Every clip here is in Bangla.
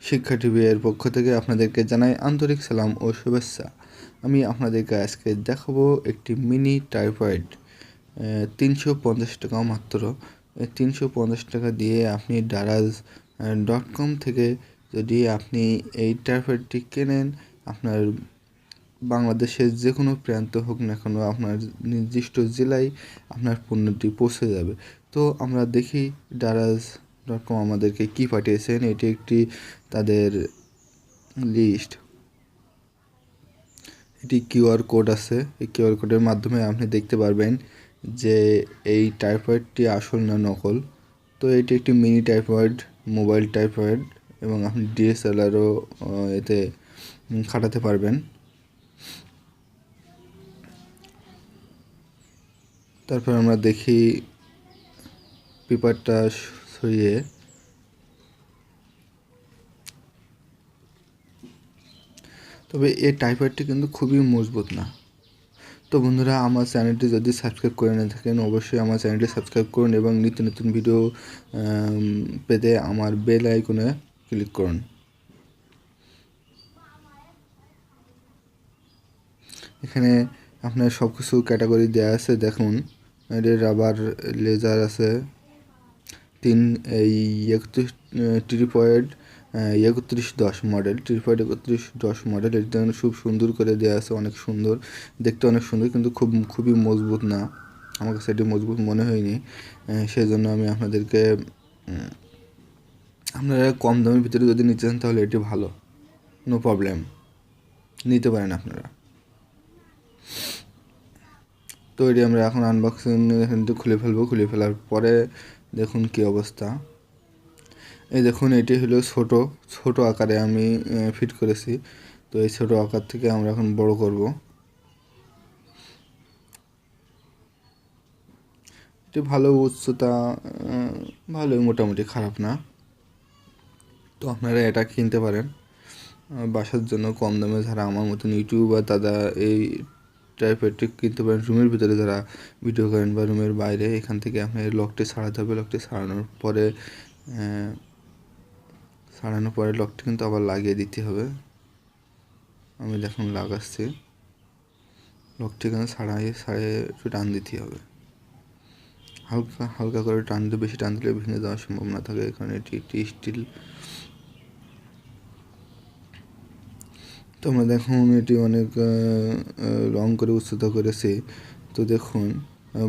শিক্ষা টিভি এর পক্ষ থেকে আপনাদেরকে জানাই আন্তরিক সালাম ও শুভেচ্ছা। আমি আপনাদেরকে আজকে দেখাবো একটি মিনি টাইপয়েড 350 টাকা মাত্র। 350 টাকা দিয়ে আপনি daraz.com থেকে যদি আপনি এই টাইপয়েডটি কেনেন, আপনার বাংলাদেশের যে কোনো প্রান্ত হোক না কেন, আপনার নির্দিষ্ট জেলায় আপনার পণ্যটি পৌঁছে যাবে। তো আমরা দেখি daraz.com আমাদেরকে কি পাঠিয়েছেন। এটি একটি তাদের লিস্ট। এটি কিউআর কোড আছে। এই কিউআর কোডের মাধ্যমে আপনি দেখতে পারবেন যে এই টাইপয়েডটি আসল না নকল। তো এটি একটি মিনি টাইপয়েড, মোবাইল টাইপয়েড, এবং আপনি ডিএসএলআরও এতে খাটাতে পারবেন। তারপর আমরা দেখি পেপারটা সরিয়ে। তবে এই টাইপয়েডটি কিন্তু খুবই মজবুত না। তো বন্ধুরা, আমার চ্যানেলটি যদি সাবস্ক্রাইব করে না থাকেন, অবশ্যই আমার চ্যানেলটি সাবস্ক্রাইব করুন এবং নিত্য নতুন ভিডিও পেতে আমার বেল আইকনে ক্লিক করুন। এখানে আপনার সব কিছু ক্যাটাগরি দেওয়া আছে। দেখুন, এর রাবার লেজার আছে 3110 মডেল, 3110 মডেল। এটা খুব সুন্দর করে দেওয়া আছে, অনেক সুন্দর দেখতে, অনেক সুন্দর, কিন্তু খুবই মজবুত না। আমার কাছে এটি মজবুত মনে হয়নি। সেই জন্য আমি আপনাদেরকে, আপনারা কম দামের ভিতরে যদি নিতে চান তাহলে এটি ভালো, নো প্রবলেম, নিতে পারেন আপনারা। তো এটি আমরা এখন আনবক্সিং এখান থেকে খুলে ফেলবো। খুলে ফেলার পরে দেখুন কি অবস্থা। এই দেখুন, এটি হলো ছোট আকারে আমি ফিট করেছি। তো এই ছোট আকার থেকে আমরা এখন বড় করব। এটি ভালো উচ্চতা, ভালোই, মোটামুটি খারাপ না। তো আপনারা এটা কিনতে পারেন বাসার জন্য কম দামে। যারা আমার মতন ইউটিউবার, দাদা এই টাইপয়েডটি কিনতে পারেন। রুমের ভিতরে যারা ভিডিও করেন বা রুমের বাইরে, এখান থেকে আপনি লকটি ছাড়াতে হবে। লকটি ছাড়ানোর পরে লকটি কিন্তু আবার লাগিয়ে দিতে হবে। আমি দেখুন লাগাচ্ছি। লকটি এখানে ছাড়িয়ে একটু টান দিতে হবে। হালকা করে টান দিলে, বেশি টান দিলে ভেঙে যাওয়ার সম্ভাবনা থাকে। এখানে এটি একটি স্টিল। তো আমরা দেখুন, এটি অনেক রং করে উচ্চতা করেছি। তো দেখুন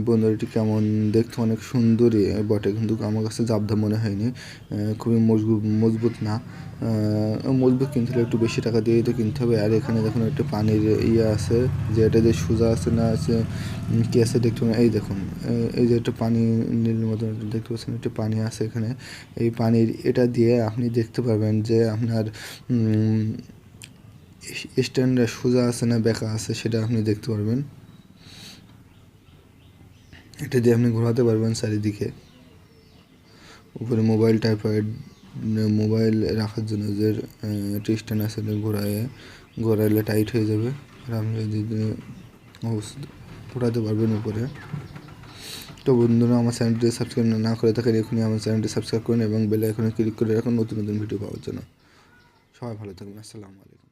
বন্ধুরা, এটি কেমন দেখতে, অনেক সুন্দরই বটে, কিন্তু আমার কাছে জাবদা মনে হয়নি। খুবই মজবুত না। মজবুত কিনতে হলে একটু বেশি টাকা দিয়েই তো কিনতে হবে। আর এখানে দেখুন একটা পানির আছে, যে এটা যে সোজা আছে না আছে কি আছে দেখতে পাবেন। এই দেখুন, এই যে একটা পানি নীল মতো দেখতে পাচ্ছেন, একটা পানি আছে এখানে। এই পানির এটা দিয়ে আপনি দেখতে পারবেন যে আপনার স্ট্যান্ডটা সোজা আছে না বেঁকা আছে, সেটা আপনি দেখতে পারবেন। এটা দিয়ে আপনি ঘোরাতে পারবেন চারিদিকে। উপরে মোবাইল রাখার জন্য যে স্ট্যান্ড আছে, ঘোরাইলে টাইট হয়ে যাবে। আর আপনি যদি ঘোরাতে পারবেন উপরে। তো বন্ধুরা, আমার চ্যানেলটি সাবস্ক্রাইব না করে থাকেন, এখনই আমার চ্যানেলটি সাবস্ক্রাইব করুন এবং বেল আইকনে ক্লিক করে রাখুন নতুন নতুন ভিডিও পাওয়ার জন্য। সবাই ভালো থাকবেন। আসসালামু আলাইকুম।